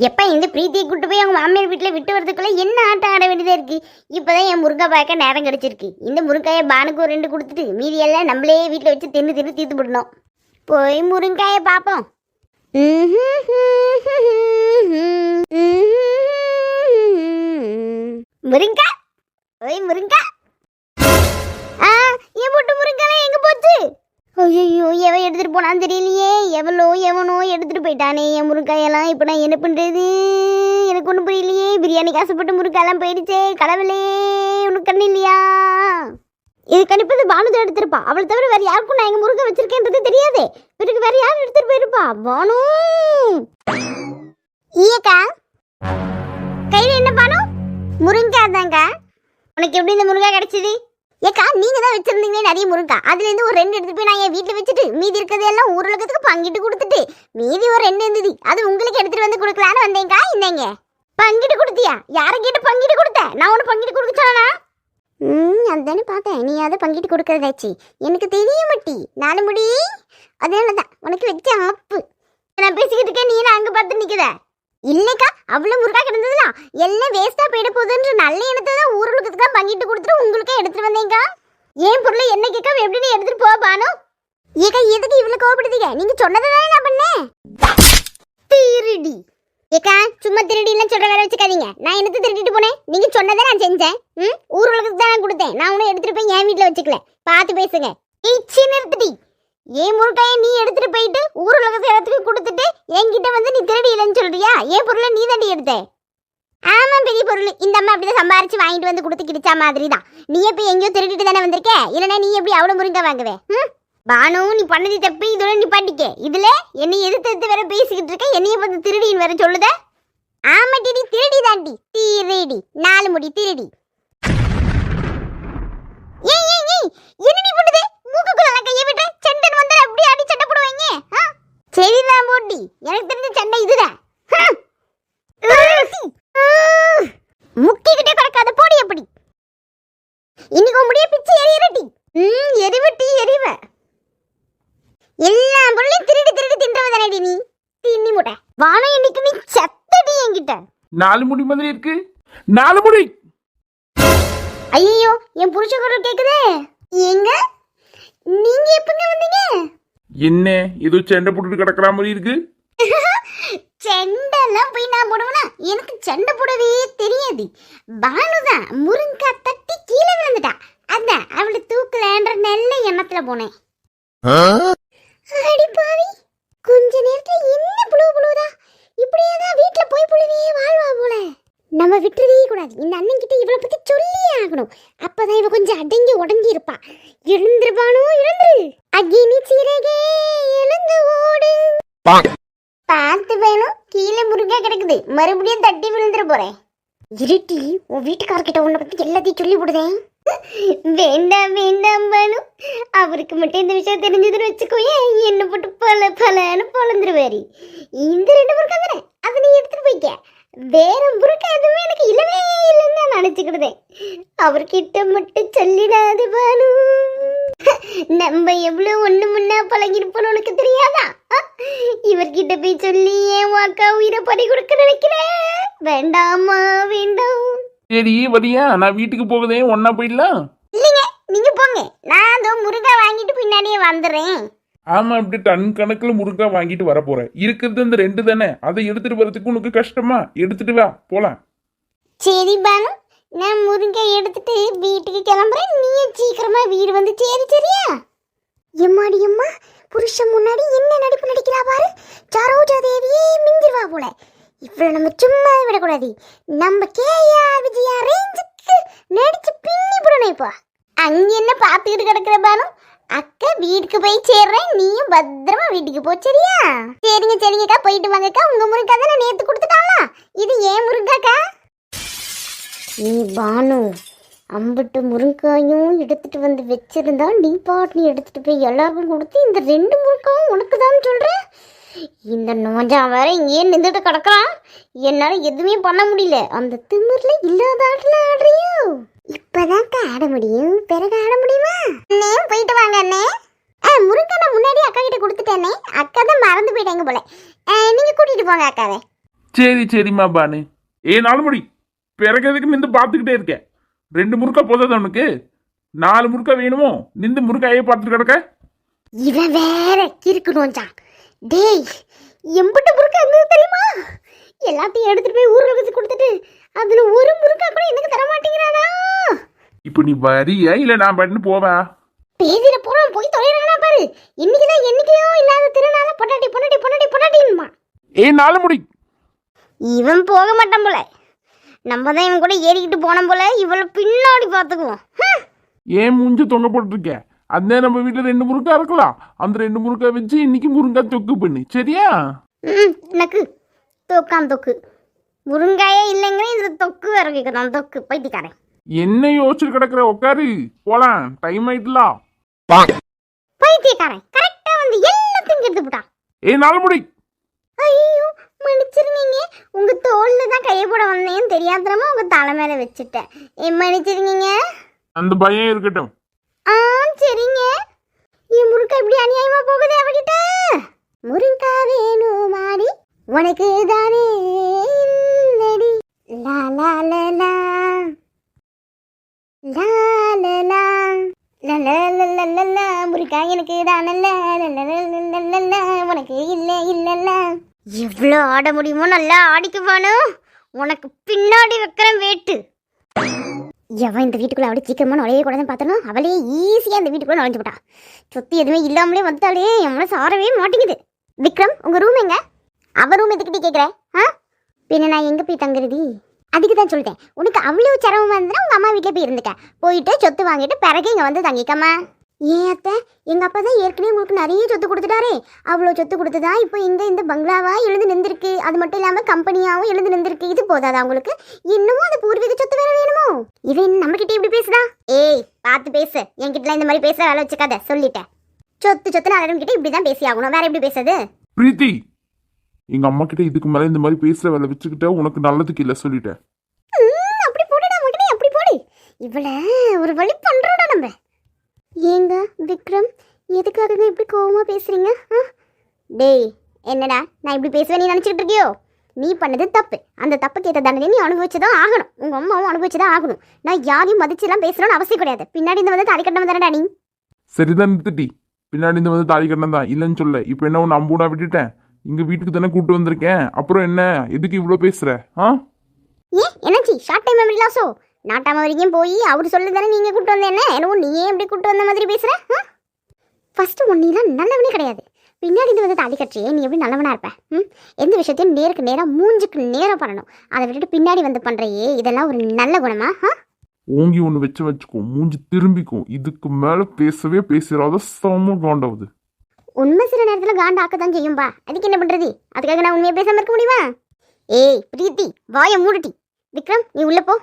எப்போ இந்த பிரீத்தியை கூட்டு போய் அவங்க மாமியார் வீட்டில் விட்டு வரதுக்குள்ள என்ன ஆட்டம் ஆட வேண்டியதாக இருக்குது. இப்போதான் என் முருங்கை பார்க்க நேரம் கிடச்சிருக்கு. இந்த முருங்காயை பானுக்கு ஒரு 2 கொடுத்துட்டு மீதியெல்லாம் நம்மளே வீட்டில் வச்சு தின்னு தீர்த்து விடணும். போய் முருங்காயை பார்ப்போம். முருங்கா ஓய் முருங்கா. என் போட்டு முருங்காலாம் எங்கே போச்சு? ஐயோ எவன் எடுத்துகிட்டு போனான்னு தெரியலையே. எவனோ எடுத்துகிட்டு போயிட்டானே என் முருங்காயெல்லாம். இப்போ நான் என்ன பண்ணுறது? எனக்கு ஒன்றும் புரியலையே. பிரியாணி காசுப்பட்டு முருங்காயெல்லாம் போயிடுச்சே. கடவுளே, உனக்கு கண்ணு இல்லையா? இது கண்டிப்பாக பானு எடுத்துருப்பா. அவளை தவிர வேறு யாருக்கும் நான் எங்கள் முருங்கை வச்சிருக்கேன்றது தெரியாது. வீட்டுக்கு வேறு யாரும் எடுத்துகிட்டு போயிருப்பா. பானு ஈயக்கா, கையில் என்ன பானு? முருங்காய் தாங்க. உனக்கு எப்படி இந்த முருங்காய் கிடைச்சிது? ஏக்கா, நீங்க தான் வச்சிருந்தீங்களே நிறைய முருங்கா. அதுல இருந்து ஒரு 2 எடுத்து போய் நான் என் வீட்டுல வச்சுட்டு மீதி இருக்கிறதெல்லாம் ஊருலகத்துக்கு பங்கிட்டு கொடுத்துட்டு மீதி ஒரு 2 இருந்தது. அது உங்களுக்கு எடுத்துட்டு வந்து கொடுக்கலான்னு வந்தேங்க்கா. இந்தேங்க. பங்கிட்டு கொடுத்தியா? யாரை கேட்டு பங்கிட்டு கொடுத்த? நான் ஒன்று பங்கிட்டு கொடுக்க சொன்னா? அதுதானே பார்த்தேன். நீ அதை பங்கிட்டு கொடுக்கறதாச்சு. எனக்கு தெரிய மாட்டி 4 முடி. அதனாலதான் உனக்கு வச்ச ஆப்பு. நான் பேசிக்கிட்டு இருக்கேன், நீ அங்க பார்த்து நிக்குத. இல்லைக்கா, அவ்வளோ முருகா கிடந்ததுலாம் எல்லாம் வேஸ்ட்டாக போயிட போகுதுன்ற நல்ல எண்ணத்தை தான் ஊருலகத்துக்கு தான் பங்கிட்டு கொடுத்துட்டு உங்களுக்கே எடுத்துகிட்டு வந்தேங்க்கா. ஏன் பொருளை என்ன கேட்க எப்படின்னு எடுத்துகிட்டு போவா பானு? ஏக்கா, எதுக்கு இவ்வளோ கோவப்படுதீங்க? நீங்கள் சொன்னதை தானே நான் பண்ணேன். திருடி ஏக்கா, சும்மா திருடிலாம் சொல்கிற வேலை வச்சுக்காதீங்க. நான் என்னத்தை திருடிட்டு போனேன்? நீங்கள் சொன்னதை நான் செஞ்சேன். ஊருலகத்துக்கு தான் நான் கொடுத்தேன். நான் உன்னை எடுத்துகிட்டு போய் என் வீட்டில் வச்சுக்கல. பார்த்து பேசுங்க. நிறுத்துடி. ஏன் முருங்காயை நீ எடுத்துட்டு போயிட்டு ஊருலகத்தை இடத்துக்கு கொடுத்துட்டு என்கிட்ட வந்து நீ திருடி இல்லைன்னு சொல்றியா? ஏன் பொருளை நீ தாண்டி எடுத்த? ஆமா, பெரிய பொருள். இந்த அம்மா அப்படிதான் சம்பாரிச்சு வாங்கிட்டு வந்து கொடுத்து கிடிச்சா மாதிரி தான். நீ எப்ப எங்கேயோ திருடிட்டு தானே வந்திருக்க. இல்லைன்னா நீ எப்படி அவ்வளோ முருங்காய் வாங்குவே? பானு, நீ பண்ணது தப்பு. இதோட நீ பாட்டிக்க. இதுல என்னை எதிர்த்து வேற பேசிக்கிட்டு இருக்க. என்னைய பார்த்து திருடின்னு வேற சொல்லுத. ஆமா டிடி, திருடி தாண்டி. திருடி 4 முடி திருடி. ஏய் ஏய் ஏய், என்ன நீ பண்ணுது? மூக்குக்குள்ள கையை விட்டு சண்டன் வந்தா அப்படியே அடி சண்டை போடுவாங்க. சரிதான் போட்டி, எனக்கு தெரிஞ்ச சண்டை இதுதான். முக்கிக்கிட்டே கிடக்காத போடி. எப்படி இன்னைக்கு முடிய பிச்சை எரியறட்டி. எரிவட்டி எரிவ. எல்லா பொருளையும் திருடி தின்றவதானடி நீ. தின்னி முட்டை வானம். இன்னைக்கு நீ செத்தடி என்கிட்ட. 4 முடி மாதிரி இருக்கு. 4 முடி. ஐயோ, என் புருஷ குரல் கேக்குதே. எங்க நீங்க எப்பங்க வந்தீங்க? என்ன ஏதோ சண்டை போட்டுட்டு கிடக்குற மாதிரி இருக்கு. செண்டெல்லாம் போய் நான் போடுவேனா? எனக்கு சண்டை போடவே தெரியாது. பானுதான் முருங்கா தட்டி கீழே விழுந்துட்டா. அதான் அவளை தூக்கலன்ற நல்ல எண்ணத்துல போனேன். அடி பாவி, கொஞ்ச நேரத்துல என்ன புழுவுதா? இப்படியேதான் வீட்டுல போய் புழுவே வாழ்வா போல. நம்ம விட்டுறவே கூடாது. இந்த அண்ணன் கிட்ட இவளை பத்தி சொல்லியே ஆகணும். அப்பதான் இவ கொஞ்சம் அடங்கி உடங்கி இருப்பா. எழுந்துருப்பானோ, எழுந்துரு. அக்னி சிறகே எழுந்து ஓடு. பார்த்து வேணும், கீழே முருங்கா கிடக்குது. மறுபடியும் தட்டி விழுந்துரு போறேன். இருட்டி, உன் வீட்டுக்காரர்கிட்ட உன்னை பத்தி எல்லாத்தையும் சொல்லி விடுதேன். வேண்டாம் பானு. அவருக்கு மட்டும் இந்த விஷயம் தெரிஞ்சதுன்னு வச்சுக்கோயே, என்ன போட்டு பலன்னு பொழந்துருவாரு. இந்த 2 முருங்கா தானே, அதை நீ எடுத்துட்டு போய்க்க. வேற முருக்கா எதுவுமே எனக்கு இல்லவே இல்லைன்னு நான் நினைச்சுக்கிட்டேன். அவர்கிட்ட மட்டும் சொல்லிடாது பானு. நம்ம எவ்வளவு ஒண்ணு முன்னா பழகிருப்போம் உனக்கு தெரியாதா? இவர்கிட்ட போய் சொல்லி ஏன் வாக்கா உயிரை பறி கொடுக்க நினைக்கிறேன். வேண்டாமா, வேண்டாம். சரி வரியா, நான் வீட்டுக்கு போகுதே, ஒன்னா போயிடலாம். இல்லைங்க, நீங்க போங்க. நான் அதோ முருங்கா வாங்கிட்டு பின்னாடியே வந்துடுறேன். ஆமா, இப்படி டன் கணக்குல முருங்கா வாங்கிட்டு வர போறேன். இருக்கிறது இந்த 2 தானே. அதை எடுத்துட்டு வரதுக்கு உனக்கு கஷ்டமா? எடுத்துட்டு வா, போலாம். சரி பானு, நான் முருங்கை எடுத்துட்டு வீட்டுக்கு கிளம்புறேன். நீயே சீக்கிரமா வீடு வந்து சரியா? எம்மாடி அம்மா, புருஷன் முன்னாடி என்ன நடிப்பு நடிக்கிறா பாரு. சரோஜா தேவியே மிஞ்சிருவா போல. இவ்வளவு நம்ம சும்மா விடக்கூடாது. நம்ம கேயா விஜயா ரேஞ்சுக்கு நடிச்சு பின்னி போடணும். இப்போ அங்க என்ன பாத்துக்கிட்டு கிடக்குற பானு? அக்கா வீட்டுக்கு போய் சேர்றேன். நீயும் பத்திரமா வீட்டுக்கு போ, சரியா? சரிங்கக்கா, போயிட்டு வாங்கக்கா. உங்க முருங்கா தானே நேத்து கொடுத்துட்டாங்களா? இது ஏன் முருங்காக்கா? நீ பானு, அம்பிட்டு முருங்காயும் எடுத்துட்டு வந்து வச்சிருந்தா நீ பாட்டு எடுத்துட்டு போய் எல்லாருக்கும் கொடுத்து இந்த 2 முருங்காவும் உனக்கு தான் சொல்ற. இந்த நோஞ்சா வேற இங்கே நின்றுட்டு கிடக்குறான். என்னால எதுவுமே பண்ண முடியல. அந்த திமிர்ல இல்லாத ஆடல ஆடுறியோ? இப்பதான் ஆட முடியும், பிறகு ஆட முடியுமா? அண்ணே, போயிட்டு வாங்க அண்ணே. முருங்கை நான் முன்னாடி அக்கா கிட்ட கொடுத்துட்டேனே. அக்கா தான் மறந்து போயிட்டாங்க போல. நீங்க கூட்டிட்டு போங்க அக்காவை. சரி சரிம்மா பானு. நாலுமுடி பிறகு நின்று பார்த்துக்கிட்டே இருக்கேன். 2 முறுக்கா போதாது உனக்கு? 4 முறுக்கா வேணுமோ? நின்று முறுக்காயே பார்த்துட்டு கிடக்க. இவன் வேற இருக்கணும்ச்சான். டேய், எம்பிட்டு முறுக்கா இருந்தது தெரியுமா? எல்லாத்தையும் எடுத்துட்டு போய் ஊருக்கு வச்சு கொடுத்துட்டு அதுல ஒரு முறுக்கா கூட எனக்கு தர மாட்டேங்கிறானா? இப்போ நீ வரியா இல்ல நான் பண்ணு போவேன்? பேதியில போறோம் போய் தொலைறானா பாரு. இன்னைக்குதான் என்னைக்கையோ இல்லாத திருநாள பொட்டாட்டி பொட்டாட்டி பொட்டாட்டி பொட்டாட்டின்மா. நாலுமுடி இவன் போக மாட்டான் போல. நம்ம தான் இவன் கூட ஏறிக்கிட்டு போனோம் போல. இவளை பின்னாடி பாத்துக்குவோம். ஏன் மூஞ்சி தொங்க போட்டுருக்க? அதே நம்ம வீட்டுல 2 முறுக்கா இருக்கலாம். அந்த 2 முறுக்கா வச்சு இன்னைக்கு முருங்கா தொக்கு பண்ணு, சரியா? எனக்கு தொக்கான் தொக்கு முருங்காயே இல்லைங்கிற இந்த தொக்கு வேற கேட்கணும். தொக்கு பைத்தியக்காரன். என்ன யோசிச்சு கிடக்குற? உட்காரு போலாம், டைம் ஆயிட்டுலாம். பைத்தியக்காரன் கரெக்டா வந்து எல்லாத்தையும் கெடுத்து போட்டான். நாலுமுடி ஐயோ மன்னிச்சிருங்க. உங்க தோல்ல தான் கையை போட வந்தேன்னு தெரியாதனமா உங்க தலை மேல வச்சுட்டேன். மன்னிச்சிருங்க. அந்த பயம் இருக்கட்டும். சரிங்க. என் முருங்கா இப்படி அநியாயமா போகுது அவகிட்ட. முருங்கா வேணும் மாடி உனக்கு தானே இல்லடி. லா லா லா லா லா லா லா லா லா லா லா லா லா. முருங்கா எனக்கு தானல்ல உனக்கு இல்ல இல்லல்ல. எவ்வளோ ஆட முடியுமோ நல்லா ஆடிக்குவானு. உனக்கு பின்னாடி வைக்கிறேன் வேட்டு. எவன் இந்த வீட்டுக்குள்ள அவளே சீக்கிரமா நுழைய கூடாதுன்னு பார்த்தனோ அவளே ஈஸியா இந்த வீட்டுக்குள்ள நுழைஞ்சு போட்டா. சொத்து எதுவுமே இல்லாமலே வந்தாலே என் மனசு ஆறவே மாட்டேங்குது. விக்ரம், உங்க ரூம் எங்க? அவ ரூம் எதுக்கிட்டே கேட்குற? பின்ன நான் எங்க போய் தங்குறது? அதுக்கு தான் சொல்லிட்டேன். உனக்கு அவ்வளோ சிரமமா இருந்தா உங்க அம்மா வீட்டில் போய் இருந்துக்க. போயிட்டு சொத்து வாங்கிட்டு பிறகு இங்க வந்து தங்கிக்கம்மா. ஏன் அத்தை, எங்க அப்பா தான் ஏற்கனவே உங்களுக்கு நிறைய சொத்து கொடுத்துட்டாரே. அவ்வளோ சொத்து கொடுத்துதான் இப்போ இந்த பங்களாவா எழுந்து நின்றுருக்கு. அது மட்டும் இல்லாம கம்பெனியாவும் எழுந்து நின்றுருக்கு. இது போதாதா உங்களுக்கு? இன்னமும் அந்த பூர்வீக சொத்து வேற வேணுமோ? இவன் நம்ம கிட்ட இப்படி பேசுதா? ஏய் பார்த்து பேசு. என்கிட்ட இந்த மாதிரி பேச வேலை வச்சுக்காத, சொல்லிட்டேன். சொத்து நாலு கிட்ட இப்படிதான் பேசி ஆகணும். வேற எப்படி பேசுறது? பிரீத்தி, எங்க அம்மா கிட்ட இதுக்கு மேல இந்த மாதிரி பேசுற வேலை வச்சுக்கிட்ட உனக்கு நல்லதுக்கு இல்ல, சொல்லிட்டேன். அப்படி போடுடா மகனே, அப்படி போடு. இவள ஒரு வழி பண்றோடா நம்ம. ஏங்க விக்ரம், எதுக்காக இப்படி கோவமா பேசுறீங்க? டேய், என்னடா நான் இப்படி பேசுவேன் நீ நினைச்சிட்டு இருக்கியோ? நீ பண்ணது தப்பு. அந்த தப்புக்கு ஏற்ற தண்டனை நீ அனுபவிச்சுதான் ஆகணும். உங்க அம்மாவும் அனுபவிச்சுதான் ஆகணும். நான் யாரையும் மதிச்சுலாம் பேசணும்னு அவசியம் கிடையாது. பின்னாடி இந்த வந்து தாலி கட்டணம் தானடா நீ. சரிதான் நிறுத்திட்டி. பின்னாடி இந்த வந்து தாலி கட்டணம் தான் இல்லைன்னு சொல்ல. இப்போ என்ன ஒன்று அம்பூனா விட்டுட்டேன். இங்க வீட்டுக்கு தானே கூப்பிட்டு வந்திருக்கேன். அப்புறம் என்ன, எதுக்கு இவ்வளோ பேசுற? ஏன் என்னாச்சு? ஷார்ட் டைம் மெமரி லாஸோ? நாட்டாம வரைக்கும் போய் அவர் சொல்லு தானே நீங்க கூப்பிட்டு வந்த. என்ன என்னவோ நீயே எப்படி கூப்பிட்டு வந்த மாதிரி பேசுற? ஃபர்ஸ்ட் ஒன்னிலாம் நல்லவனே கிடையாது. பின்னாடி இந்த வந்து தாலி கட்டுறியே, நீ எப்படி நல்லவனா இருப்ப? எந்த விஷயத்தையும் நேருக்கு நேரம் மூஞ்சுக்கு நேரம் பண்ணணும். அதை விட்டுட்டு பின்னாடி வந்து பண்றையே, இதெல்லாம் ஒரு நல்ல குணமா? ஓங்கி ஒன்று வச்சுக்கோ, மூஞ்சி திரும்பிக்கும். இதுக்கு மேல பேசவே பேசுறாத சம காண்டாவது. உண்மை சில நேரத்தில் காண்டாக்க தான் செய்யும்பா. அதுக்கு என்ன பண்றது? அதுக்காக நான் உண்மையை பேசாம இருக்க முடியுமா? ஏய் பிரீத்தி, வாயை மூடுட்டி. விக்ரம், நீ உள்ள போ.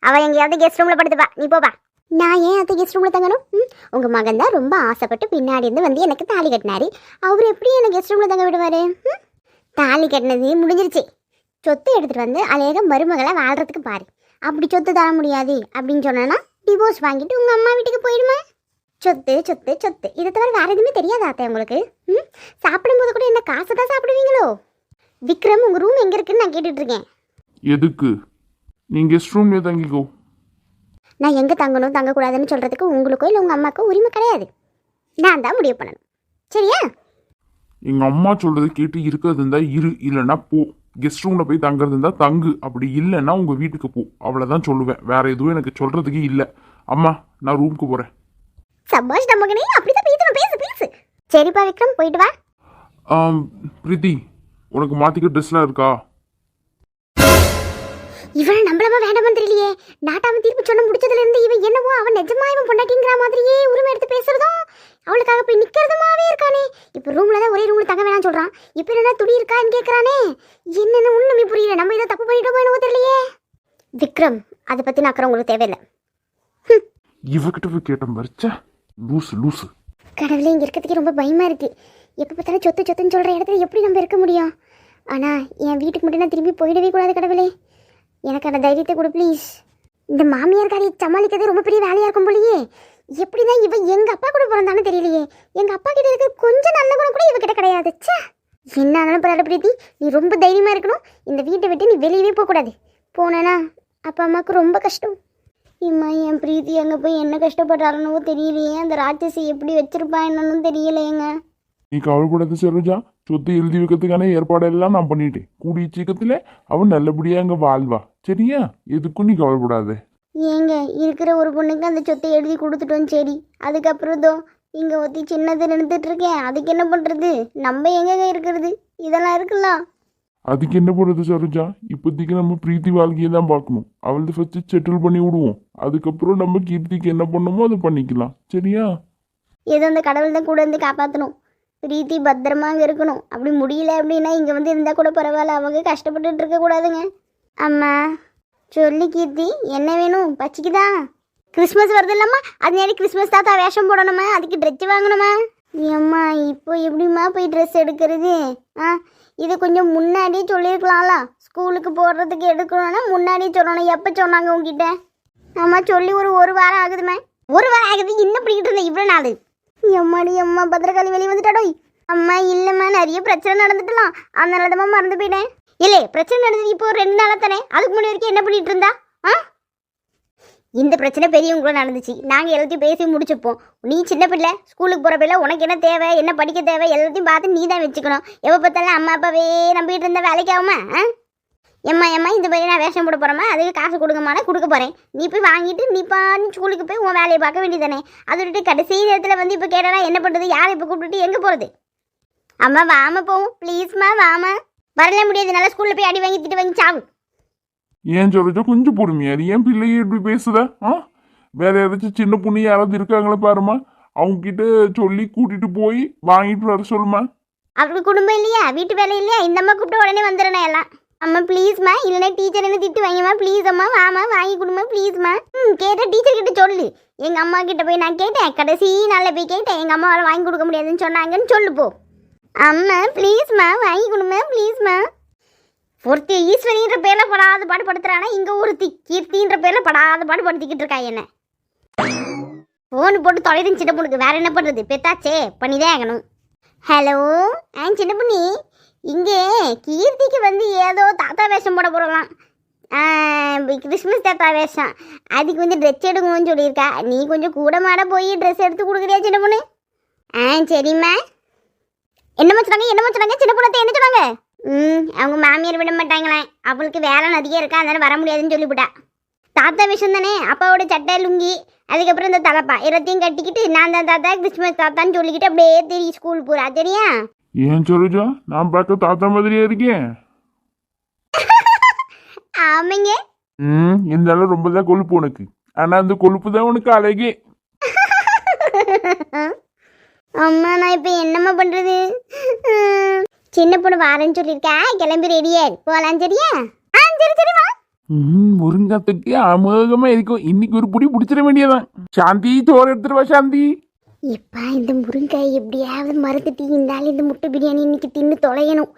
அவ எங்கேயாவது கெஸ்ட் ரூம்ல படுத்துப்பா. நீ போப்பா. நான் ஏன் அதை கெஸ்ட் ரூம்ல தங்கணும்? உங்க மகன் தான் ரொம்ப ஆசைப்பட்டு பின்னாடி இருந்து வந்து எனக்கு தாலி கட்டினாரு. அவர் எப்படி என்ன கெஸ்ட் ரூம்ல தங்க விடுவாரு? தாலி கட்டினது முடிஞ்சிருச்சு. சொத்து எடுத்துட்டு வந்து அநேக மருமகளை வாழ்றதுக்கு பாரு. அப்படி சொத்து தர முடியாது அப்படின்னு சொன்னா டிவோர்ஸ் வாங்கிட்டு உங்க அம்மா வீட்டுக்கு போயிடுமா? சொத்து சொத்து சொத்து இதை தவிர வேற எதுவுமே தெரியாதா அத்தை உங்களுக்கு? சாப்பிடும்போது கூட என்ன காசு தான் சாப்பிடுவீங்களோ? விக்ரம், உங்க ரூம் எங்க இருக்குன்னு நான் கேட்டுட்டு இருக்கேன். எதுக்கு? நீங்க கெஸ்ட் ரூம்லயே தங்கிக்கோ. நான் எங்க தங்கணும் தங்கக்கூடாதுன்னு சொல்றதுக்கு உங்களுக்கோ இல்லை உங்க அம்மாக்கோ உரிமை கிடையாது. நான் தான் முடிவு பண்ணணும், சரியா? எங்க அம்மா சொல்றது கேட்டு இருக்கிறது இருந்தா இரு, இல்லைன்னா போ. கெஸ்ட் ரூம்ல போய் தங்குறது இருந்தா தங்கு, அப்படி இல்லைன்னா உங்க வீட்டுக்கு போ. அவ்வளவுதான் சொல்லுவேன். வேற எதுவும் எனக்கு சொல்றதுக்கு இல்லை. அம்மா, நான் ரூமுக்கு போறேன். சபாஷ் மகனே, அப்படிதான் பேசணும். பேசு பேசு. சரிப்பா விக்ரம், போயிட்டு வா. பிரீத்தி, உனக்கு மாத்திக்க ட்ரெஸ்லாம் இருக்கா? இவன் நம்மளமா வேண்டாமன்னு தெரியலையே. நாட்டாம தீர்ப்பு சொன்ன முடிச்சதுல இருந்து இவன் என்னவோ அவன் நிஜமா இவன் பொண்டாட்டிங்கிற மாதிரியே உரிமை எடுத்து பேசுறதும் அவளுக்காக போய் நிக்கிறதுமாவே இருக்கானே. இப்ப ரூம்ல தான் ஒரே ரூம்ல தங்க வேணாம்னு சொல்றான். இப்ப என்ன துணி இருக்கான்னு கேக்குறானே. என்னன்னு ஒண்ணுமே புரியல. நம்ம ஏதோ தப்பு பண்ணிட்டோமோ என்னவோ தெரியலையே. விக்ரம், அதை பத்தி நான் உங்களுக்கு தேவையில்லை. இவகிட்ட போய் கேட்டேன் மறிச்ச லூசு லூசு. கடவுளே, இங்க இருக்கிறதுக்கு ரொம்ப பயமா இருக்கு. எப்ப பார்த்தாலும் சொத்து சொத்துன்னு சொல்ற இடத்துல எப்படி நம்ம இருக்க முடியும்? ஆனா என் வீட்டுக்கு மட்டும் நான் திரும்பி போயிடவே கூடாது. கடவுளே, எனக்கு அந்த தைரியத்தை கொடு ப்ளீஸ். இந்த மாமியார் காரியை சமாளிக்கிறதே ரொம்ப பெரிய வேலையா இருக்கும் போலயே. எப்படிதான் இவ எங்க அப்பா கூட பிறந்தானு தெரியலையே. எங்க அப்பா கிட்ட இருக்க கொஞ்சம் நல்ல குணம் கூட இவகிட்ட கிடையாது. ச்சே. என்ன ஆனாலும் பரவாயில்ல பிரீத்தி, நீ ரொம்ப தைரியமாக இருக்கணும். இந்த வீட்டை விட்டு நீ வெளியவே போகக்கூடாது. போனேன்னா அப்பா அம்மாவுக்கு ரொம்ப கஷ்டம். இம்மா என் பிரீத்தி அங்கே போய் என்ன கஷ்டப்படுறாருன்னோ தெரியலையே. அந்த ராட்சசி எப்படி வச்சிருப்பா என்னன்னு தெரியலையேங்க. நீ கவலைப்படாத சரோஜா, சொத்து எழுதி வைக்கிறதுக்கான ஏற்பாடெல்லாம் நான் பண்ணிட்டேன். கூடிய சீக்கிரத்துல அவன் நல்லபடியா அங்க வாழ்வா. சரியா? எதுக்கும் நீ கவலைப்படாத. ஏங்க இருக்கிற ஒரு பொண்ணுக்கு அந்த சொத்தை எழுதி கொடுத்துட்டோம், சரி. அதுக்கப்புறம் தோ இங்கே ஒத்தி சின்னது நின்றுட்டு இருக்கேன். அதுக்கு என்ன பண்ணுறது? நம்ம எங்கங்க இருக்கிறது? இதெல்லாம் இருக்கலாம். அதுக்கு என்ன பண்ணுறது சரோஜா? இப்போதைக்கு நம்ம பிரீத்தி வாழ்க்கையை தான் பார்க்கணும். அவளது ஃபர்ஸ்ட் செட்டில் பண்ணி விடுவோம். அதுக்கப்புறம் நம்ம கீர்த்திக்கு என்ன பண்ணணுமோ அதை பண்ணிக்கலாம். சரியா? ஏதோ அந்த கடவுள் தான் கூட இருந்து காப்பாற்றணும். பிரீத்தி பத்திரமா அங்கே இருக்கணும். அப்படி முடியல அப்படின்னா இங்கே வந்து இருந்தால் கூட பரவாயில்ல. அவங்க கஷ்டப்பட்டுட்டு இருக்கக்கூடாதுங்க. அம்மா சொல்லி கீர்த்தி, என்ன வேணும்? பச்சிக்குதா? கிறிஸ்மஸ் வருது இல்லம்மா, அது நேரம் கிறிஸ்மஸ் தாத்தா வேஷம் போடணுமா? அதுக்கு ட்ரெஸ் வாங்கணுமா? ஏம்மா இப்போ எப்படிம்மா போய் ட்ரெஸ் எடுக்கிறது? இது கொஞ்சம் முன்னாடியே சொல்லியிருக்கலாம்ல. ஸ்கூலுக்கு போடுறதுக்கு எடுக்கணும்னா முன்னாடியே சொல்லணும். எப்போ சொன்னாங்க உங்ககிட்ட? அம்மா சொல்லி ஒரு வாரம் ஆகுதுமே. ஒரு வாரம் ஆகுது, இன்னும் பிடிக்கிட்டு இருந்தேன் இவ்வளோ நாள். எம்மாடி அம்மா, பத்திரகாளி வெளியே வந்துட்டாடோ. அம்மா இல்லைம்மா, நிறைய பிரச்சனை நடந்துட்டலாம். அதனால தான் மறந்து போயிட்டேன். இல்லை, பிரச்சனை நடந்தது இப்போ 2 நாளாக தானே. அதுக்கு முன்னாடி வரைக்கும் என்ன பண்ணிட்டு இருந்தா? இந்த பிரச்சனை பெரியவங்களும் நடந்துச்சு. நாங்கள் எல்லாத்தையும் பேசி முடிச்சுப்போம். நீ சின்ன பிள்ளை, ஸ்கூலுக்கு போகிற பிள்ளை, உனக்கு என்ன தேவை, என்ன படிக்க தேவை, எல்லாத்தையும் பார்த்து நீ தான் வச்சுக்கணும். எப்போ பார்த்தாலும் அம்மா அப்பாவே நம்பிட்டு இருந்த வேலைக்கு ஆகுமா? எம்மா இந்த மாதிரி நான் வேஷம் போட போகிறேம்மா, அதுக்கு காசு கொடுங்கம்மா, கொடுக்க போகிறேன். நீ போய் வாங்கிட்டு நீ ஸ்கூலுக்கு போய் உன் வேலையை பார்க்க வேண்டியதானே. அதை விட்டு கடைசி நேரத்தில் வந்து இப்போ கேட்டனா என்ன பண்ணுறது? யாரை இப்போ கூப்பிட்டுட்டு எங்கே போகிறது? அம்மா வாமா போவோம், ப்ளீஸ்மா வாமா. வரல முடியாது, நல்லா ஸ்கூலில் போய் அடி வாங்கி திட்டு வாங்கி சாவு. ஏன் சரோஜா கொஞ்சம் பொறுமையா? ஏன் பிள்ளைய இப்படி பேசுத? வேற ஏதாச்சும் சின்ன பொண்ணு யாராவது இருக்காங்களா பாருமா, அவங்க கிட்ட சொல்லி கூட்டிட்டு போய் வாங்கிட்டு வர சொல்லுமா. அவருக்கு குடும்பம் இல்லையா, வீட்டு வேலை இல்லையா? இந்த அம்மா கூப்பிட்டு உடனே வந்துடுறேன் எல்லாம். அம்மா ப்ளீஸ்மா, இல்லைன்னா டீச்சர் என்ன திட்டு வாங்கிம்மா. ப்ளீஸ் அம்மா வாமா, வாங்கி கொடுமா ப்ளீஸ்மா. கேட்ட டீச்சர் கிட்ட சொல்லு. எங்கள் அம்மா கிட்ட போய் நான் கேட்டேன், கடைசி நாளில் போய் கேட்டேன், எங்கள் அம்மாவால் வாங்கி கொடுக்க முடியாதுன்னு சொன்னாங்கன்னு சொல்லு போ. அம்மா ப்ளீஸ்மா, வாங்கி கொடுமா ப்ளீஸ்மா. ஒருத்தி ஈஸ்வரின்ற பேரில் படாத பாடு படுத்துறானா, இங்கே ஒருத்தி கீர்த்தின்ற பேரில் படாத பாடு படுத்திக்கிட்டு இருக்கா என்ன. ஃபோனு போட்டு தொலைதுன்னு சின்ன பொண்ணுக்கு வேற என்ன பண்ணுறது? பெத்தாச்சே பண்ணிதான் ஆகணும். ஹலோ சின்ன பொண்ணு, இங்கே கீர்த்திக்கு வந்து ஏதோ தாத்தா வேஷம் போட போகிறலாம். கிறிஸ்மஸ் தாத்தா வேஷம். அதுக்கு வந்து ட்ரெஸ் எடுக்கணும்னு சொல்லியிருக்கா. நீ கொஞ்சம் கூட மாட போய் ட்ரெஸ் எடுத்து கொடுக்குறியா சின்ன பொண்ணு? சரிம்மா. என்னம்மா சொன்னாங்க சின்ன பொண்ணத்தை என்ன சொன்னாங்க? அவங்க மாமியார் விட மாட்டாங்களே, அவளுக்கு வேலை நிறைய இருக்கா, அதனால வர முடியாதுன்னு சொல்லிவிட்டா. தாத்தா விஷயம் தானே, அப்பாவோட சட்டை லுங்கி அதுக்கப்புறம் இந்த தலைப்பா எல்லாத்தையும் கட்டிக்கிட்டு நான் தான் தாத்தா கிறிஸ்மஸ் தாத்தான்னு சொல்லிக்கிட்டு அப்படியே தெரியும் ஸ்கூல் போறா. சரியா? ஏன் சரோஜா, நான் பார்க்க தாத்தா மாதிரியா இருக்கேன்? ஆமாங்க. இருந்தாலும் ரொம்ப தான் கொழுப்பு உனக்கு. ஆனா அந்த கொழுப்பு தான் உனக்கு அழகே. அம்மா நான் இப்போ என்னம்மா பண்றது? சின்ன பொண்ணு வாரேன்னு சொல்லியிருக்கா, கிளம்பி ரெடியா போகலாம். சரியா? சரிவா. முருங்காத்துக்கு அமோகமா இருக்கும். இன்னைக்கு ஒரு புடி பிடிச்சிட வேண்டியதான். சாந்தி சோறு எடுத்துட்டு வா சாந்தி. இப்ப இந்த முருங்காய் எப்படியாவது மறுத்துட்டு இருந்தாலும் இந்த முட்டை பிரியாணி இன்னைக்கு தின்னு தொலையணும்.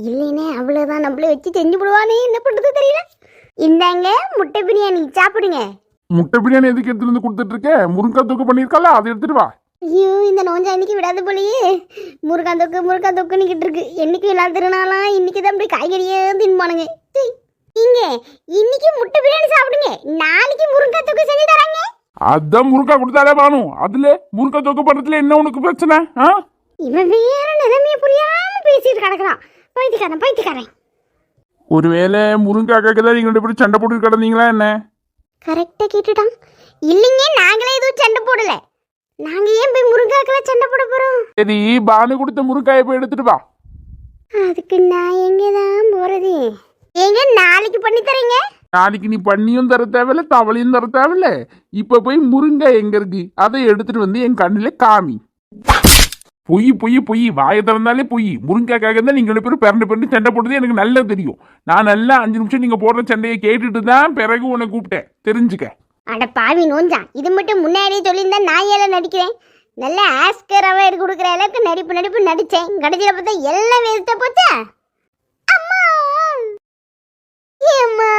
இல்லைன்னா அவ்வளவுதான், நம்மள வச்சு செஞ்சு போடுவானே. என்ன பண்றது தெரியல. இந்தாங்க முட்டை பிரியாணி, சாப்பிடுங்க. முட்டை பிரியாணி எதுக்கு எடுத்துட்டு வந்து கொடுத்துட்டு இருக்க? முருங்காய் தொக்கு பண்ணிருக்கல, அதை எடுத்துட்டு வா. ஐயோ, இந்த நோஞ்சா இன்னைக்கு விடாது போலயே. முருங்காய் தொக்கு நிக்கிட்டு இருக்கு. என்னைக்கு எல்லாம் திருநாளாம், இன்னைக்கு தான் அப்படி காய்கறியே தின்பானுங்க. நீங்க இன்னைக்கு முட்டை பிரியாணி சாப்பிடுங்க, நாளைக்கு முருங்காய் தொக்கு செஞ்சு தராங்க. அதான் முருங்காய் கொடுத்தாலே வாணும். அதுல முருங்காய் தொக்கு பண்றதுல என்ன உனக்கு பிரச்சனை? இவன் வேற நிலைமைய புரியாம பேசிட்டு கிடக்குறான். பைத்தியக்காரன். ஒருவேளை முருங்காய்க்காக தான் நீங்க 2 பேரும் சண்டை போட்டு கிடந்தீங்களா என்ன? கரெக்டா கேட்டுட்டான். இல்லைங்க, நாங்களே எதுவும் சண்டை போடல. நாங்க ஏன் போய் முருங்காய்க்குள்ள சண்டை போட போறோம்? சரி, பானு கொடுத்த முருங்காயை போய் எடுத்துட்டு வா. அதுக்கு நான் எங்கதான் போறது? ஏங்க நாளைக்கு பண்ணி தரீங்க? நாளைக்கு நீ பண்ணியும் தர தேவையில்ல, தவளையும் தர தேவையில்ல. இப்ப போய் முருங்காய் எங்க இருக்கு அதை எடுத்துட்டு வந்து என் கண்ணில காமி. பொய் வாயை திறந்தாலே பொய். முருங்காய்க்காக தான் நீங்க 2 பேரும் பிறண்டு சண்டை போட்டது எனக்கு நல்லா தெரியும். நான் நல்லா 5 நிமிஷம் நீங்க போடுற சண்டையை கேட்டுட்டு தான் பிறகு உன்னை கூப்பிட்டேன். தெரிஞ்சுக்க. அட பாவி நோஞ்சா, இது மட்டும் முன்னாடியே சொல்லியிருந்தா நான் ஏல நடிக்கிறேன். நல்ல ஆஸ்கர் அவார்டு கொடுக்குற அளவுக்கு நடிப்பு நடிச்சேன். கடைசியில பார்த்தா எல்லாம் வேஸ்டா போச்சா? அம்மா ஏம்மா,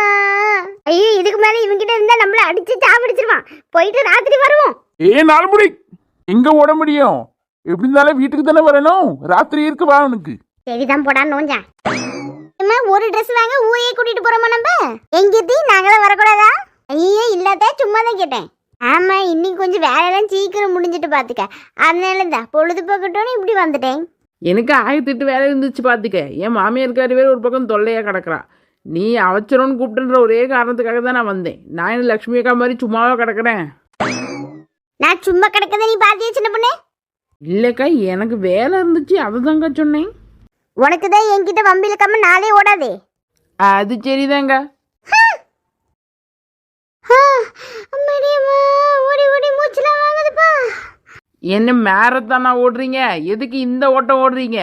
ஐயோ இதுக்கு மேல இவங்கிட்ட இருந்தா நம்மள அடிச்சு சாப்பிடிச்சிருவான். போயிட்டு ராத்திரி வருவோம். நாலு முடி எங்க ஓட முடியும்? எப்படி இருந்தாலும் வீட்டுக்கு தானே வரணும். ராத்திரி இருக்கு வா உனக்கு. சரிதான் போடா நோஞ்சா. அம்மா ஒரு Dress வாங்க ஊரையே கூட்டிட்டு போறோமா நம்ம? எங்கிட்டி நாங்களாம் வரக்கூடாதா? ஐயோ இல்லாத சும்மா தான் கேட்டேன். ஆமா இன்னைக்கு கொஞ்சம் வேலையெல்லாம் சீக்கிரம் முடிஞ்சிட்டு பாத்துக்க, அதனால தான் பொழுதுபோக்கட்டும்னு இப்படி வந்துட்டேன். எனக்கு 1008 வேலை இருந்துச்சு பார்த்துக்க. என் மாமியாருக்காரி வேறு ஒரு பக்கம் தொல்லையாக கிடக்குறா. நீ அவசரம்னு கூப்பிட்டுன்ற ஒரே காரணத்துக்காக தான் நான் வந்தேன். நான் என்ன லக்ஷ்மி அக்கா மாதிரி சும்மாவா கிடக்குறேன்? நான் சும்மா கிடக்கத நீ பாத்தியா சின்ன பொண்ணு? இல்லைக்கா எனக்கு வேலை இருந்துச்சு, அதுதாங்க சொன்னேன். உனக்கு தான் என்கிட்ட வம்பிழுக்காம நாளே ஓடாதே. அது சரிதாங்க. அம்மாடியம்மா ஓடி ஓடி மூச்சுலாம் வாங்குதுப்பா. என்ன மேரத்தானா ஓடுறீங்க? எதுக்கு இந்த ஓட்டம் ஓடுறீங்க?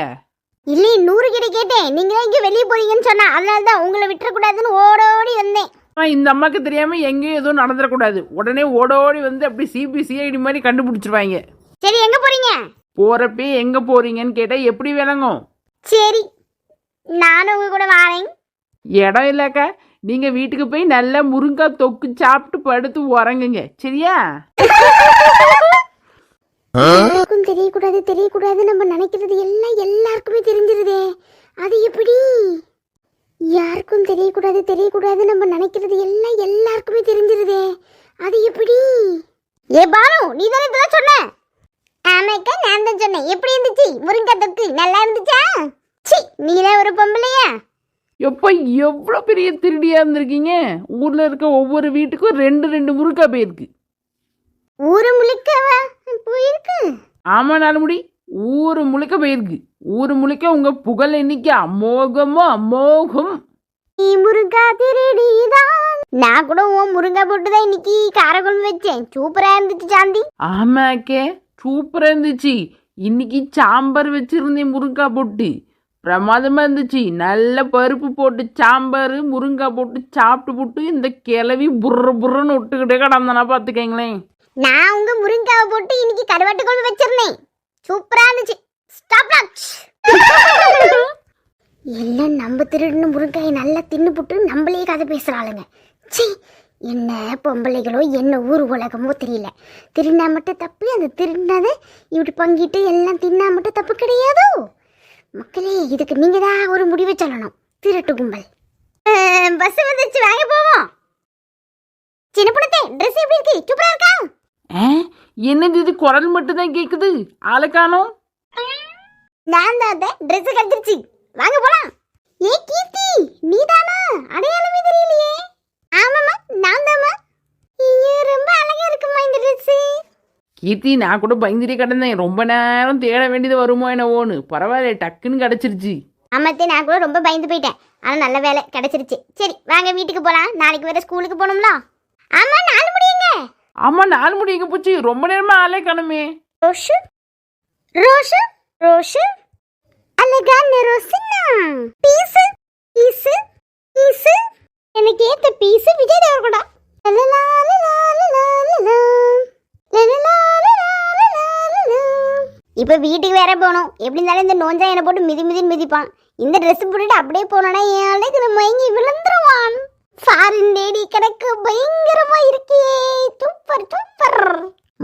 இல்லையே 100 கிட்ட கேட்டேன், நீங்க தான் இங்கே வெளியே போறீங்கன்னு சொன்னா, அதனால தான் உங்களை விட்டுறக்கூடாதுன்னு ஓடோடி வந்தேன். இந்த அம்மாக்கு தெரியாம எங்கேயும் எதுவும் நடந்துடக்கூடாது. உடனே ஓடோடி வந்து அப்படி சிபிசிஐடி மாதிரி கண்டுபிடிச்சிருவாங்க. சரி எங்க போறீங்க? போறப்பே எங்க போறீங்கன்னு கேட்டா எப்படி விளங்கும்? சரி நானும் உங்க கூட வரேன். இடம் இல்லக்கா, நீங்க வீட்டுக்கு போய் நல்லா முருங்காய் தொக்கு சாப்பிட்டு படுத்து உறங்குங்க, சரியா? யாருக்கும் தெரியக்கூடாது தெரியக்கூடாது நம்ம நினைக்கிறது எல்லாம் எல்லாருக்குமே தெரிஞ்சிருதே, அது எப்படி? யாருக்கும் தெரியக்கூடாது தெரியக்கூடாது நம்ம நினைக்கிறது எல்லாம் எல்லாருக்குமே தெரிஞ்சிருதே, அது எப்படி? ஏ பானு நீ தானே இதெல்லாம் சொன்ன? ஆமாக்கா நான் தான் சொன்னேன். எப்படி இருந்துச்சு முருங்கை தொக்கு? நல்லா இருந்துச்சா? சி நீலாம் ஒரு பொம்பளையா? எப்ப எவ்வளோ பெரிய திருடியா இருந்திருக்கீங்க. ஊர்ல இருக்க ஒவ்வொரு வீட்டுக்கும் 2 முருங்கா போயிருக்கு. ஊரு முழுக்கவா போயிருக்கு? ஆமா நாலுமுடி, ஊரு முழுக்க போயிருக்கு. ஊரு முழுக்க உங்க புகழ் இன்னைக்கு அமோகமோ அமோகம். நீ முருங்கா திருடிதான். நான் கூட உன் முருங்கா போட்டுதான் இன்னைக்கு காரக்குழம்பு வச்சேன், சூப்பரா இருந்துச்சு சாந்தி. ஆமாக்கே சூப்பரா இருந்துச்சு. இன்னைக்கு சாம்பார் வச்சிருந்தேன் முருங்கா போட்டு, பிரமாதமா இருந்துச்சு. நல்ல பருப்பு போட்டு சாம்பார் முருங்கா போட்டு சாப்பிட்டு போட்டு இந்த கிளவி புர்றன்னு விட்டுக்கிட்டே கடந்தனா பார்த்துக்கங்களேன். நான் உங்க முருங்காவை போட்டு இன்னைக்கு கருவாட்டு குழம்பு வச்சிருந்தேன், சூப்பரா இருந்துச்சு. Stop latch. எல்லாம் நம்ம திருடின முருங்காயை நல்லா தின்னு போட்டு நம்மளே கதை பேசுறாளுங்க. சீ என்ன பொம்பளைகளோ என்ன ஊர் உலகமோ தெரியல. திருடினா மட்டும் தப்பு, அந்த திருடினதை இப்படி பங்கிட்டு எல்லாம் தின்னா மட்டும் தப்பு கிடையாதோ? மக்களே இதுக்கு நீங்க தான் ஒரு முடிவை சொல்லணும். திருட்டு கும்பல். பஸ் வந்துச்சு வாங்க போவோம். சின்ன பொண்ணே ட்ரெஸ் எப்படி இருக்கு? சூப்பரா இருக்கா? என்னது இது குரல் மட்டும் தான் கேக்குது, ஆளுக்கானோம். நான் தான் ட்ரெஸ் கட்டிருச்சு, வாங்க போலாம். ஏ கீர்த்தி நீதானா? அடையாளமே தெரியலையே. ஆமாம்மா நான் தாம்மா. ஐயோ ரொம்ப அழகா இருக்குமா இந்த ட்ரெஸ். கீர்த்தி நான் கூட பயந்துட்டே கிடந்தேன், ரொம்ப நேரம் தேட வேண்டியது வருமோ என்னவோன்னு. பரவாயில்ல டக்குன்னு கிடச்சிருச்சு. ஆமாத்தே நான் கூட ரொம்ப பயந்து போயிட்டேன், ஆனால் நல்ல வேலை கிடைச்சிருச்சு. சரி வாங்க வீட்டுக்கு போகலாம், நாளைக்கு வேற ஸ்கூலுக்கு போகணும்ல. ஆமா 4 முடியுங்க. ஆமா 4 மணி எங்க போச்சு? ரொம்ப நேரமா ஆளே காணுமே. ரோஷு ரோஷு ரோஷு அழகான ரோசினா. பீஸ் பீஸ் பீஸ் எனக்கு ஏத்த பீஸ் விஜய் தேவர்கொண்டா. இப்போ வீட்டுக்கு வேற போகணும். எப்படி இருந்தாலும் இந்த நோஞ்சா என்னை போட்டு மிதிப்பான். இந்த ட்ரெஸ் போட்டுட்டு அப்படியே போனோன்னா என் அழகு மயங்கி விழுந்துருவான். ஃபாரின் லேடி கணக்கு பயங்கரமா இருக்கே. Super super.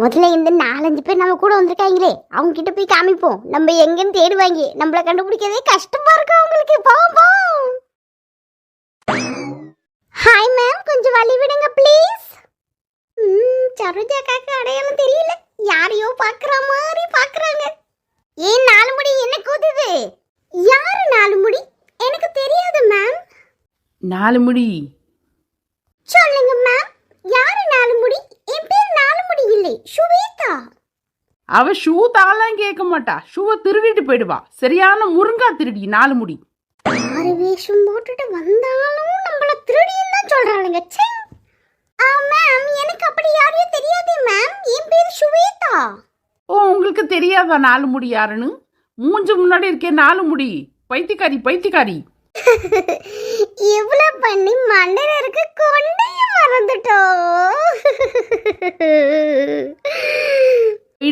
முதல்ல இந்த 4-5 பேர் நம்ம கூட வந்திருக்காங்களே, அவங்க கிட்ட போய் காமிப்போம். நம்ம எங்கன்னு தேடுவாங்க, நம்மள கண்டுபிடிக்கிறதே கஷ்டமா இருக்கு அவங்களுக்கு. போவோம். ஹாய் மேம் கொஞ்சம் வழி விடுங்க ப்ளீஸ். சரோஜா காக்கா அடையாளம் தெரியல, யாரையோ பாக்குற மாதிரி பாக்குறாங்க. ஏன் 4 முடி என்ன கூதுது? யாரு 4 முடி? எனக்கு தெரியாது மேம். 4 முடி சொல்லுங்க மேம், யாரு 4 முடி? என் பேர் 4 முடி இல்லை, சுவேதா. அவ ஷூ தாலாம் கேட்க மாட்டா, ஷூவை திருடிட்டு போயிடுவா. சரியான முருங்கா திருடி 4 முடி. யாரு வேஷம் போட்டுட்டு வந்தாலும் நம்மள திருடின்னு தான் சொல்றாளுங்க. சே மேம் எனக்கு அப்படி யாரையும் தெரியாது மேம், என் பேர் சுவேதா. ஓ உங்களுக்கு தெரியாதா 4 முடி யாருன்னு? மூஞ்சு முன்னாடி இருக்கே 4 முடி, பைத்தியக்காரி பைத்தியக்காரி. இவ்வளவு பண்ணி மண்டையில இருக்க கொண்டையும் மறந்துட்டோம்.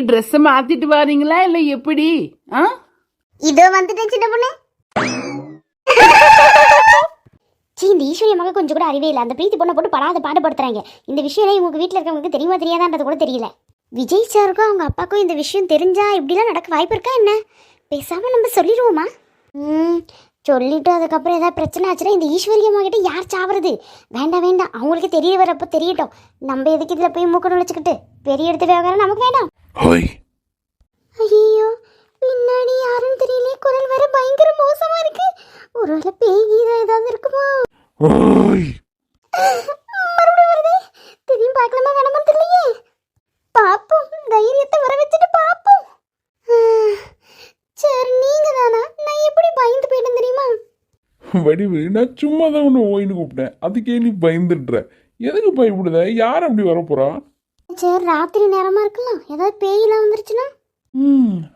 ட்ரெஸ் மாத்திட்டு வாரீங்களா இல்ல எப்படி? இதோ வந்துட்டேன் சின்ன பொண்ணு. இந்த ஈஸ்வரிய மக கொஞ்சம் கூட அறிவே இல்லை. அந்த பிரீத்தி பொண்ணை போட்டு படாத பாடுபடுத்துறாங்க. இந்த விஷயம் இவங்க வீட்டில் இருக்கவங்களுக்கு தெரியுமா தெரியாதான்றது கூட தெரியல. விஜய் சாருக்கும் அவங்க அப்பாவுக்கும் இந்த விஷயம் தெரிஞ்சா இப்படிலாம் நடக்க வாய்ப்பு இருக்கா என்ன? பேசாம நம்ம சொல்லிடுவோமா? ம் சொல்லிட்டு அதுக்கப்புறம் ஏதாவது பிரச்சனை ஆச்சுன்னா இந்த ஈஸ்வரி அம்மா கிட்ட யார் சாவறது? வேண்டாம் வேண்டாம், அவங்களுக்கு தெரிய வரப்போ தெரியட்டும். நம்ம எதுக்கு இதில் போய் மூக்க நுழைச்சிக்கிட்டு பெரிய இடத்து விவகாரம் நமக்கு வேண்டாம். ஹோய் ஐயோ, பின்னாடி யாருன்னு தெரியல, குரல் வேற பயங்கர மோசமா இருக்கு. ஒருவேளை பேய் ஏதாவது இருக்குமா? ஹோய் மறுபடியும் வருதே, திரும்பி பார்க்கலாமா வேணாமா தெரியலையே. பாப்போம், தைரியத்தை வர வச்சுட்டு பாப்போம். சரி, நீங்க தானா? நான் எப்படி பயந்து போயிட்டேன் தெரியுமா? வடிவு, நான் சும்மா தான் ஒன்று ஓயின்னு கூப்பிட்டேன், அதுக்கே நீ பயந்துடுற. எதுக்கு பயப்படுத? யார் அப்படி வரப்போறா? சரி, ராத்திரி நேரமா இருக்கலாம், ஏதாவது பேயெல்லாம் வந்துருச்சுன்னா?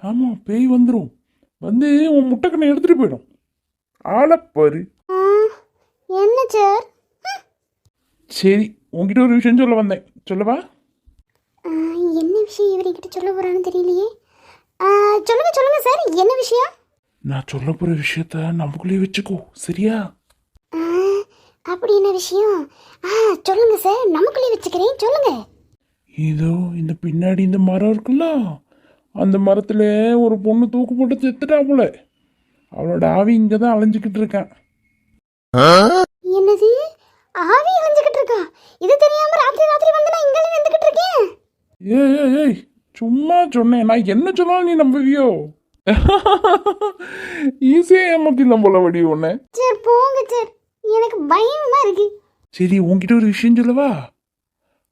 ஆமாம், பேய் வந்துடும். வந்து உன் முட்டைக்கண்ணை எடுத்துட்டு போயிடும். ஆளப்பாரு. ஆ, என்ன சார்? சரி, உன்கிட்ட ஒரு விஷயம் சொல்ல வந்தேன், சொல்லவா? என்ன விஷயம் இவர்கிட்ட சொல்ல போறான்னு தெரியலையே. சொல்லுங்க சொல்லுங்க சார், என்ன விஷயம்? நான் சொல்ல போற விஷயத்த நமக்குள்ளே வச்சுக்கோ, சரியா? ஆ, அப்படி என்ன விஷயம்? சொல்லுங்க சார், நமக்குள்ளே வச்சுக்கிறேன், சொல்லுங்க. இதோ இந்த பின்னாடி இந்த மரம் இருக்குல்ல, அந்த மரத்துல ஒரு பொண்ணு தூக்கு போட்டு செத்துட்டா போல. அவளோட ஆவி இங்கே தான் அலைஞ்சிக்கிட்டு இருக்கேன். என்னது? ஆவி அலைஞ்சுக்கிட்டு இருக்கா? இது தெரியாம ராத்திரி ராத்திரி வந்து நான் இங்கே வந்துகிட்டு இருக்கேன். ஏய் ஏய் ஏய், சும்மா சொன்னேன். நான் என்ன சொன்னாலும் நீ நம்புவியோ? ஈஸியா ஏமாத்திடலாம் போல வடி உன்னை. சரி போங்க சார், எனக்கு பயமா இருக்கு. சரி, உன்கிட்ட ஒரு விஷயம் சொல்லவா?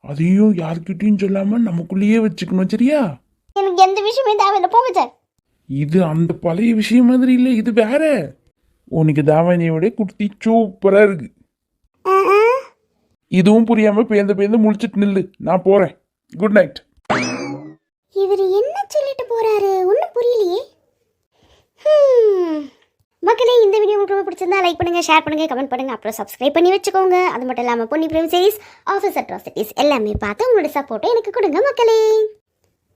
அதையும் யார்கிட்டயும் சொல்லாம நமக்குள்ளேயே வச்சுக்கணும், சரியா? எனக்கு எந்த விஷயமே தேவையில்லை, போங்க சார். இது அந்த பழைய விஷயம் மாதிரி இல்லை, இது வேற. உனக்கு தாவணியை விட குர்த்தி சூப்பரா இருக்கு. இதுவும் புரியாம பேந்து பேந்து முழிச்சிட்டு நில்லு, நான் போறேன். Good night. இவர் என்ன சொல்லிட்டு போறாரு, ஒன்றும் புரியலையே. மக்களே, இந்த வீடியோ உங்களுக்கு ரொம்ப பிடிச்சிருந்தா லைக் பண்ணுங்க, ஷேர் பண்ணுங்க, கமெண்ட் பண்ணுங்க, அப்புறம் சப்ஸ்கிரைப் பண்ணி வச்சுக்கோங்க. அது மட்டும் இல்லாமல் பொன்னி பிரேம் சீரிஸ், ஆஃபீஸ் அட்ராசிட்டிஸ் எல்லாமே பார்த்து உங்களோட சப்போர்ட்டை எனக்கு கொடுங்க மக்களே.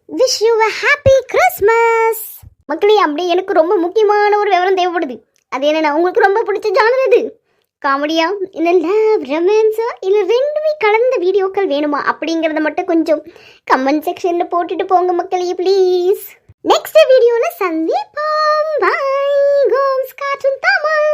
Wish you a happy Christmas. மக்களே, அப்படியே எனக்கு ரொம்ப முக்கியமான ஒரு விவரம் தேவைப்படுது. அது என்னன்னா, உங்களுக்கு ரொம்ப பிடிச்ச ஜானர் எது? காமெடியா, இல்லை லவ், ரொமான்ஸா, இல்லை ரெண்டுமே கலந்த வீடியோக்கள் வேணுமா அப்படிங்கிறத மட்டும் கொஞ்சம் கமெண்ட் செக்ஷனில் போட்டுட்டு போங்க மக்களே ப்ளீஸ். நெக்ஸ்ட் வீடியோவில் சந்திப்போம். பை. கோம்ஸ் கார்ட்டூன் தமிழ்.